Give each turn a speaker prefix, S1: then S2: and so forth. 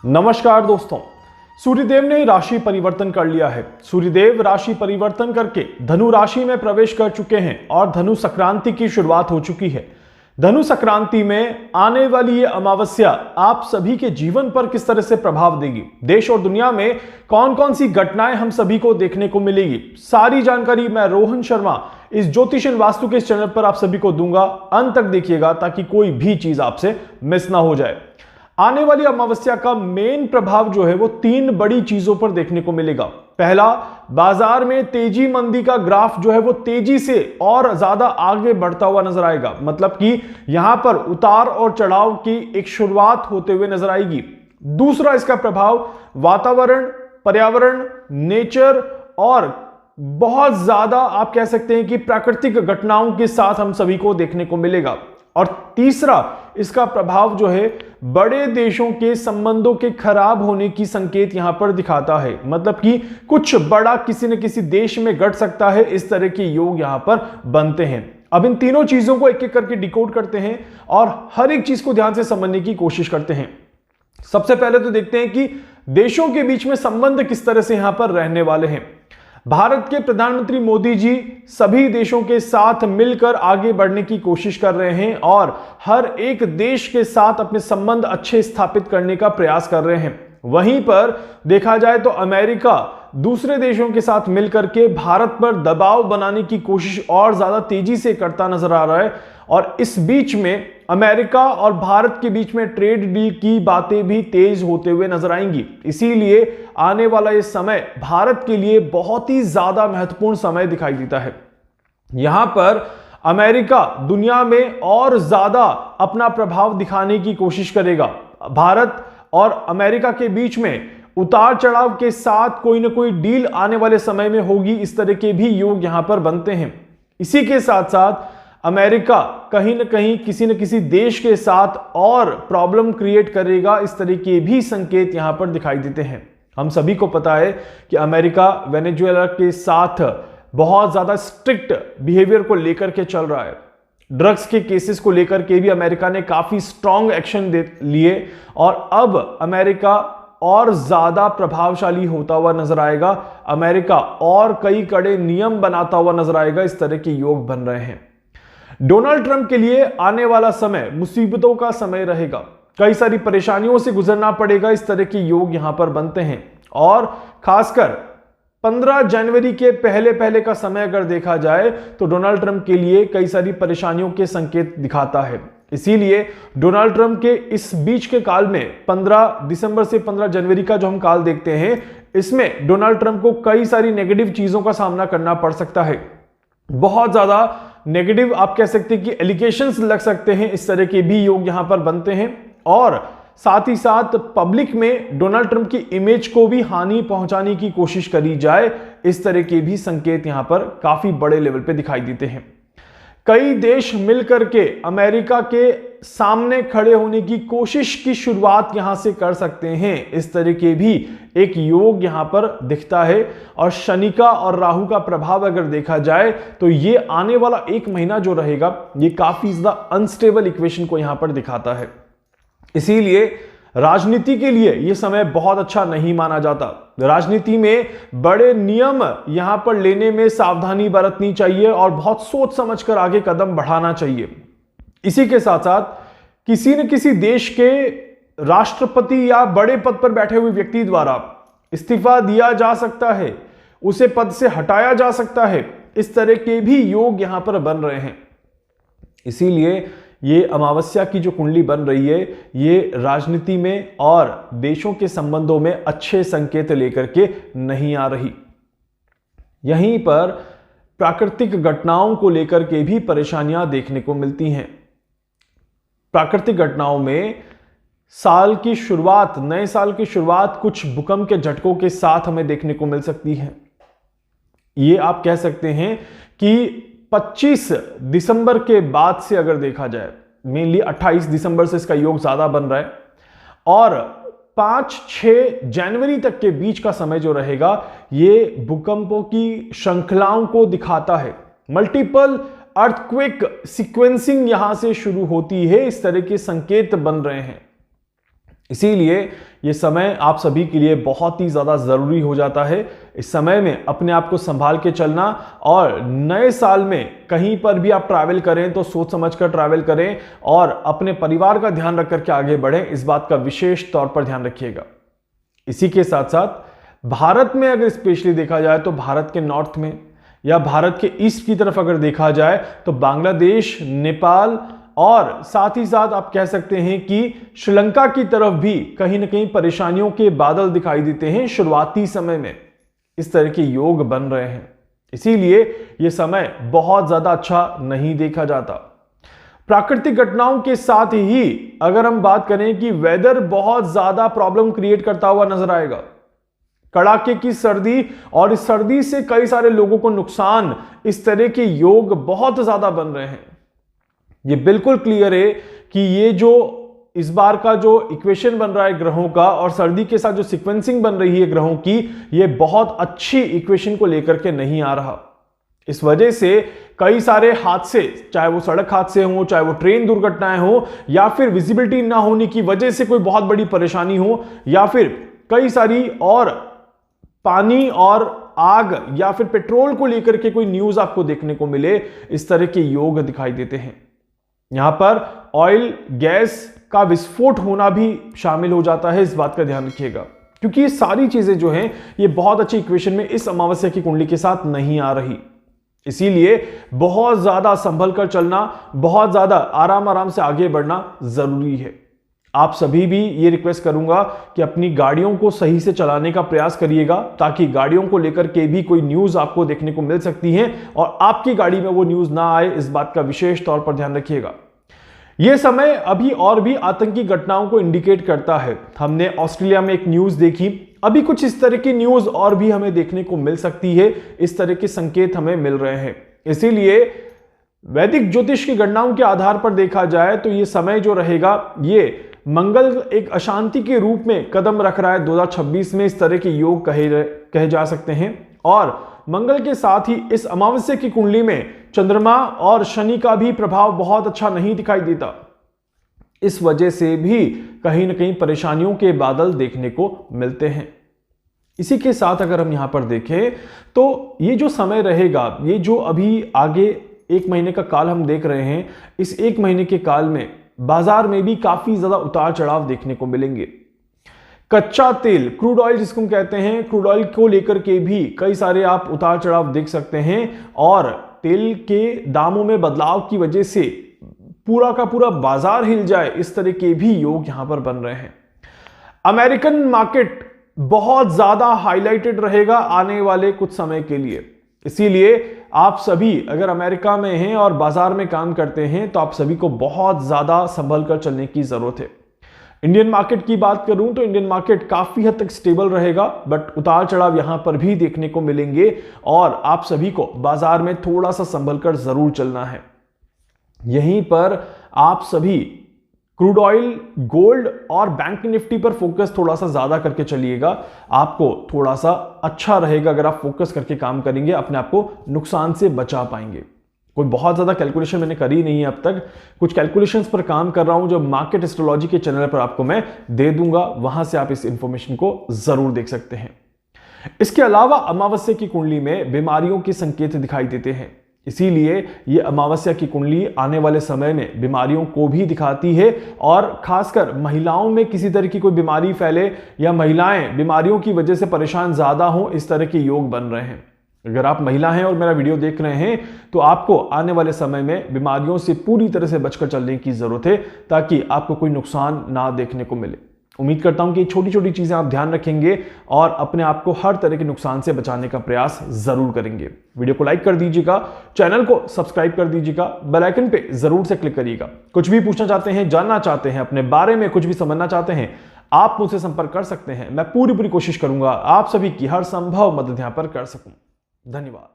S1: नमस्कार दोस्तों, सूर्यदेव ने राशि परिवर्तन कर लिया है। सूर्यदेव राशि परिवर्तन करके धनु राशि में प्रवेश कर चुके हैं और धनु संक्रांति की शुरुआत हो चुकी है। धनु संक्रांति में आने वाली ये अमावस्या आप सभी के जीवन पर किस तरह से प्रभाव देगी, देश और दुनिया में कौन कौन सी घटनाएं हम सभी को देखने को मिलेगी, सारी जानकारी मैं रोहन शर्मा इस ज्योतिष एंड वास्तु के इस चैनल पर आप सभी को दूंगा। अंत तक देखिएगा ताकि कोई भी चीज आपसे मिस ना हो जाए। आने वाली अमावस्या का मेन प्रभाव जो है वो तीन बड़ी चीजों पर देखने को मिलेगा। पहला, बाजार में तेजी मंदी का ग्राफ जो है वो तेजी से और ज्यादा आगे बढ़ता हुआ नजर आएगा, मतलब कि यहां पर उतार और चढ़ाव की एक शुरुआत होते हुए नजर आएगी। दूसरा, इसका प्रभाव वातावरण, पर्यावरण, नेचर और बहुत ज्यादा आप कह सकते हैं कि प्राकृतिक घटनाओं के साथ हम सभी को देखने को मिलेगा। और तीसरा, इसका प्रभाव जो है बड़े देशों के संबंधों के खराब होने की संकेत यहां पर दिखाता है, मतलब कि कुछ बड़ा किसी न किसी देश में घट सकता है। इस तरह के योग यहां पर बनते हैं। अब इन तीनों चीजों को एक एक करके डिकोड करते हैं और हर एक चीज को ध्यान से समझने की कोशिश करते हैं। सबसे पहले तो देखते हैं कि देशों के बीच में संबंध किस तरह से यहां पर रहने वाले हैं। भारत के प्रधानमंत्री मोदी जी सभी देशों के साथ मिलकर आगे बढ़ने की कोशिश कर रहे हैं और हर एक देश के साथ अपने संबंध अच्छे स्थापित करने का प्रयास कर रहे हैं। वहीं पर देखा जाए तो अमेरिका दूसरे देशों के साथ मिलकर के भारत पर दबाव बनाने की कोशिश और ज्यादा तेजी से करता नजर आ रहा है। और इस बीच में अमेरिका और भारत के बीच में ट्रेड डील की बातें भी तेज होते हुए नजर आएंगी। इसीलिए आने वाला ये समय भारत के लिए बहुत ही ज्यादा महत्वपूर्ण समय दिखाई देता है। यहां पर अमेरिका दुनिया में और ज्यादा अपना प्रभाव दिखाने की कोशिश करेगा। भारत और अमेरिका के बीच में उतार चढ़ाव के साथ कोई ना कोई डील आने वाले समय में होगी। इस तरह के भी योग यहां पर बनते हैं। इसी के साथ साथ अमेरिका कहीं ना कहीं किसी न किसी देश के साथ और प्रॉब्लम क्रिएट करेगा। इस तरह के भी संकेत यहां पर दिखाई देते हैं। हम सभी को पता है कि अमेरिका वेनेजुएला के साथ बहुत ज्यादा स्ट्रिक्ट बिहेवियर को लेकर के चल रहा है। ड्रग्स के केसेस को लेकर के भी अमेरिका ने काफी स्ट्रांग एक्शन लिए और अब अमेरिका और ज्यादा प्रभावशाली होता हुआ नजर आएगा। अमेरिका और कई कड़े नियम बनाता हुआ नजर आएगा। इस तरह के योग बन रहे हैं। डोनाल्ड ट्रंप के लिए आने वाला समय मुसीबतों का समय रहेगा। कई सारी परेशानियों से गुजरना पड़ेगा। इस तरह के योग यहां पर बनते हैं और खासकर 15 जनवरी के पहले का समय अगर देखा जाए तो डोनाल्ड ट्रंप के लिए कई सारी परेशानियों के संकेत दिखाता है। इसीलिए डोनाल्ड ट्रंप के इस बीच के काल में 15 दिसंबर से 15 जनवरी का जो हम काल देखते हैं, इसमें डोनाल्ड ट्रंप को कई सारी नेगेटिव चीजों का सामना करना पड़ सकता है। बहुत ज्यादा नेगेटिव आप कह सकते हैं कि एलिगेशंस लग सकते हैं। इस तरह के भी योग यहां पर बनते हैं और साथ ही साथ पब्लिक में डोनाल्ड ट्रंप की इमेज को भी हानि पहुंचाने की कोशिश करी जाए। इस तरह के भी संकेत यहां पर काफी बड़े लेवल पे दिखाई देते हैं। कई देश मिलकर के अमेरिका के सामने खड़े होने की कोशिश की शुरुआत यहां से कर सकते हैं। इस तरह के भी एक योग यहां पर दिखता है। और शनि का और राहु का प्रभाव अगर देखा जाए तो ये आने वाला एक महीना जो रहेगा ये काफी ज्यादा अनस्टेबल इक्वेशन को यहां पर दिखाता है। इसीलिए राजनीति के लिए यह समय बहुत अच्छा नहीं माना जाता। राजनीति में बड़े नियम यहां पर लेने में सावधानी बरतनी चाहिए और बहुत सोच समझकर आगे कदम बढ़ाना चाहिए। इसी के साथ साथ किसी न किसी देश के राष्ट्रपति या बड़े पद पर बैठे हुए व्यक्ति द्वारा इस्तीफा दिया जा सकता है, उसे पद से हटाया जा सकता है। इस तरह के भी योग यहां पर बन रहे हैं। इसीलिए ये अमावस्या की जो कुंडली बन रही है ये राजनीति में और देशों के संबंधों में अच्छे संकेत लेकर के नहीं आ रही। यहीं पर प्राकृतिक घटनाओं को लेकर के भी परेशानियां देखने को मिलती हैं। प्राकृतिक घटनाओं में साल की शुरुआत, नए साल की शुरुआत कुछ भूकंप के झटकों के साथ हमें देखने को मिल सकती है। ये आप कह सकते हैं कि 25 दिसंबर के बाद से अगर देखा जाए, मेनली 28 दिसंबर से इसका योग ज्यादा बन रहा है और 5-6 जनवरी तक के बीच का समय जो रहेगा ये भूकंपों की श्रृंखलाओं को दिखाता है। मल्टीपल अर्थक्वेक सीक्वेंसिंग यहां से शुरू होती है। इस तरह के संकेत बन रहे हैं। इसीलिए ये समय आप सभी के लिए बहुत ही ज़्यादा ज़रूरी हो जाता है। इस समय में अपने आप को संभाल के चलना, और नए साल में कहीं पर भी आप ट्रैवल करें तो सोच समझ कर ट्रैवल करें और अपने परिवार का ध्यान रख करके आगे बढ़ें, इस बात का विशेष तौर पर ध्यान रखिएगा। इसी के साथ साथ भारत में अगर स्पेशली देखा जाए तो भारत के नॉर्थ में या भारत के ईस्ट की तरफ अगर देखा जाए तो बांग्लादेश, नेपाल और साथ ही साथ आप कह सकते हैं कि श्रीलंका की तरफ भी कहीं ना कहीं परेशानियों के बादल दिखाई देते हैं। शुरुआती समय में इस तरह के योग बन रहे हैं, इसीलिए यह समय बहुत ज्यादा अच्छा नहीं देखा जाता। प्राकृतिक घटनाओं के साथ ही अगर हम बात करें कि वेदर बहुत ज्यादा प्रॉब्लम क्रिएट करता हुआ नजर आएगा। कड़ाके की सर्दी, और इस सर्दी से कई सारे लोगों को नुकसान, इस तरह के योग बहुत ज्यादा बन रहे हैं। ये बिल्कुल क्लियर है कि ये जो इस बार का जो इक्वेशन बन रहा है ग्रहों का, और सर्दी के साथ जो सीक्वेंसिंग बन रही है ग्रहों की, ये बहुत अच्छी इक्वेशन को लेकर के नहीं आ रहा। इस वजह से कई सारे हादसे, चाहे वो सड़क हादसे हो, चाहे वो ट्रेन दुर्घटनाएं हो, या फिर विजिबिलिटी ना होने की वजह से कोई बहुत बड़ी परेशानी हो, या फिर कई सारी और पानी और आग या फिर पेट्रोल को लेकर के कोई न्यूज आपको देखने को मिले, इस तरह के योग दिखाई देते हैं। यहां पर ऑयल गैस का विस्फोट होना भी शामिल हो जाता है, इस बात का ध्यान रखिएगा, क्योंकि ये सारी चीजें जो हैं ये बहुत अच्छी इक्वेशन में इस अमावस्या की कुंडली के साथ नहीं आ रही। इसीलिए बहुत ज्यादा संभल कर चलना, बहुत ज्यादा आराम आराम से आगे बढ़ना जरूरी है। आप सभी भी ये रिक्वेस्ट करूंगा कि अपनी गाड़ियों को सही से चलाने का प्रयास करिएगा, ताकि गाड़ियों को लेकर के भी कोई न्यूज आपको देखने को मिल सकती है और आपकी गाड़ी में वो न्यूज ना आए, इस बात का विशेष तौर पर ध्यान रखिएगा। यह समय अभी और भी आतंकी घटनाओं को इंडिकेट करता है। हमने ऑस्ट्रेलिया में एक न्यूज देखी, अभी कुछ इस तरह की न्यूज और भी हमें देखने को मिल सकती है, इस तरह के संकेत हमें मिल रहे हैं। इसीलिए वैदिक ज्योतिष की गणनाओं के आधार पर देखा जाए तो यह समय जो रहेगा, ये मंगल एक अशांति के रूप में कदम रख रहा है 2026 में, इस तरह के योग कहे जा सकते हैं। और मंगल के साथ ही इस अमावस्या की कुंडली में चंद्रमा और शनि का भी प्रभाव बहुत अच्छा नहीं दिखाई देता। इस वजह से भी कहीं ना कहीं परेशानियों के बादल देखने को मिलते हैं। इसी के साथ अगर हम यहां पर देखें तो ये जो समय रहेगा, ये जो अभी आगे 1 महीने का काल हम देख रहे हैं, इस 1 महीने के काल में बाजार में भी काफी ज्यादा उतार चढ़ाव देखने को मिलेंगे। कच्चा तेल, क्रूड ऑयल जिसको हम कहते हैं, क्रूड ऑयल को लेकर के भी कई सारे आप उतार चढ़ाव देख सकते हैं, और तेल के दामों में बदलाव की वजह से पूरा का पूरा बाजार हिल जाए, इस तरह के भी योग यहां पर बन रहे हैं। अमेरिकन मार्केट बहुत ज्यादा हाईलाइटेड रहेगा आने वाले कुछ समय के लिए, इसीलिए आप सभी अगर अमेरिका में हैं और बाजार में काम करते हैं तो आप सभी को बहुत ज्यादा संभल कर चलने की जरूरत है। इंडियन मार्केट की बात करूं तो इंडियन मार्केट काफी हद तक स्टेबल रहेगा, बट उतार चढ़ाव यहां पर भी देखने को मिलेंगे, और आप सभी को बाजार में थोड़ा सा संभल कर जरूर चलना है। यहीं पर आप सभी क्रूड ऑयल, गोल्ड और बैंक निफ्टी पर फोकस थोड़ा सा ज्यादा करके चलिएगा। आपको थोड़ा सा अच्छा रहेगा अगर आप फोकस करके काम करेंगे, अपने आप को नुकसान से बचा पाएंगे। कोई बहुत ज्यादा कैलकुलेशन मैंने करी नहीं है अब तक, कुछ कैलकुलेशंस पर काम कर रहा हूं जो मार्केट एस्ट्रोलॉजी के चैनल पर आपको मैं दे दूंगा, वहां से आप इस इंफॉर्मेशन को जरूर देख सकते हैं। इसके अलावा अमावस्या की कुंडली में बीमारियों के संकेत दिखाई देते हैं, इसीलिए ये अमावस्या की कुंडली आने वाले समय में बीमारियों को भी दिखाती है, और खासकर महिलाओं में किसी तरह की कोई बीमारी फैले या महिलाएं बीमारियों की वजह से परेशान ज्यादा हों, इस तरह के योग बन रहे हैं। अगर आप महिला हैं और मेरा वीडियो देख रहे हैं तो आपको आने वाले समय में बीमारियों से पूरी तरह से बचकर चलने की जरूरत है, ताकि आपको कोई नुकसान ना देखने को मिले। उम्मीद करता हूं कि छोटी छोटी चीजें आप ध्यान रखेंगे और अपने आप को हर तरह के नुकसान से बचाने का प्रयास जरूर करेंगे। वीडियो को लाइक कर दीजिएगा, चैनल को सब्सक्राइब कर दीजिएगा, बेल आइकन पे जरूर से क्लिक करिएगा। कुछ भी पूछना चाहते हैं, जानना चाहते हैं, अपने बारे में कुछ भी समझना चाहते हैं, आप मुझसे संपर्क कर सकते हैं। मैं पूरी कोशिश करूंगा आप सभी की हर संभव मदद यहां पर कर सकूं। धन्यवाद।